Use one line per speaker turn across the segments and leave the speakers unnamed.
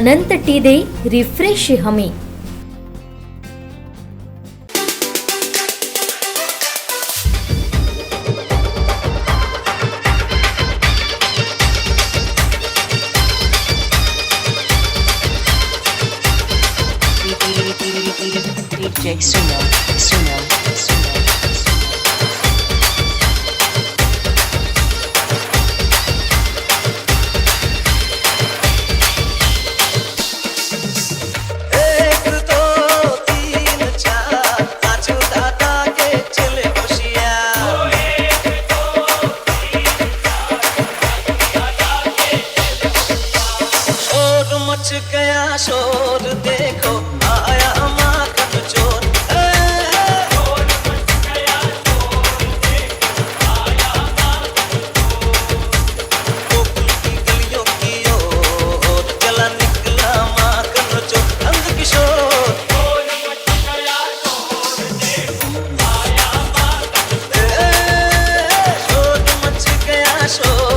अनंत T दे refresh हमी।
Much गया शोर देखो आया माखन चोर। शोर मच गया शोर देखो आया माखन चोर। गोकुल की गलियों की ओर चला निकला माखन चोर नंद किशोर। शोर मच गया शोर देखो आया माखन चोर। शोर मच गया शोर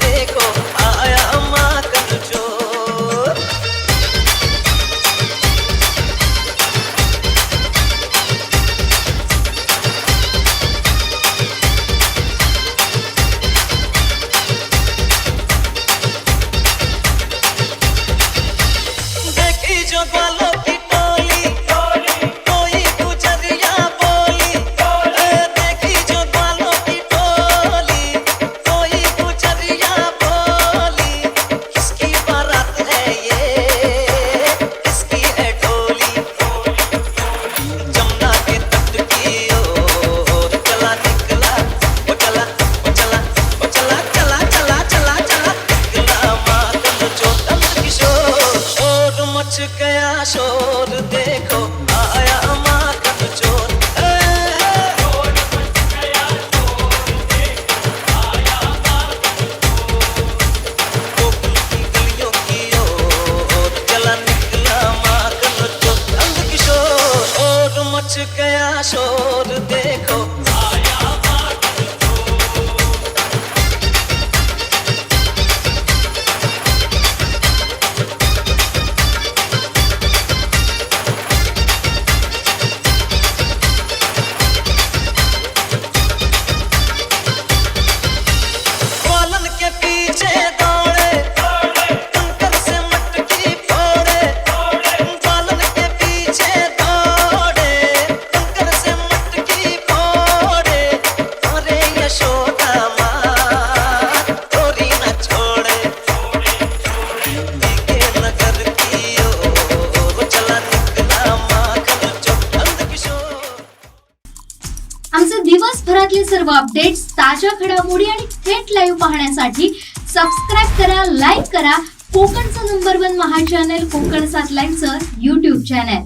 देखो आया माखन चोर। जो ग्वालों की टोली कोई गुजरिया बोली। देखी जो ग्वालों की टोली कोई गुजरिया बोली। किसकी बारात है ये किसकी है टोली। जमुना के तट की ओर चला निकला वो चला वो चला वो चला चला चला चला चला निकला माखन चोर नंद किशोर। शोर मच गया शोर देखो आया माखन चोर। शोर मच गया शोर देखो आया माखन चोर। गोकुल की गलियों की ओर चला निकला माखन चोर नंद किशोर। शोर मच गया शोर देखो आया माखन चोर। ग्वालन के पीछे दौड़े कंकर से मटकी फोड़े। ग्वालन के पीछे दौड़े कंकर से मटकी फोड़े। अरे यशोदा माँ चोरी न छोड़े। के नगर की ओर चला निकला माखन चोर नंद किशोर।
आमचे दिवसभरातले सर्व अपडेट्स, ताज्या घडामोडी आणि थेट लाईव्ह पाहण्यासाठी सबस्क्राइब करा, लाईक करा कोकणचं नंबर 1 महा चॅनल कोकणसाद लाईव्हचं YouTube चॅनल।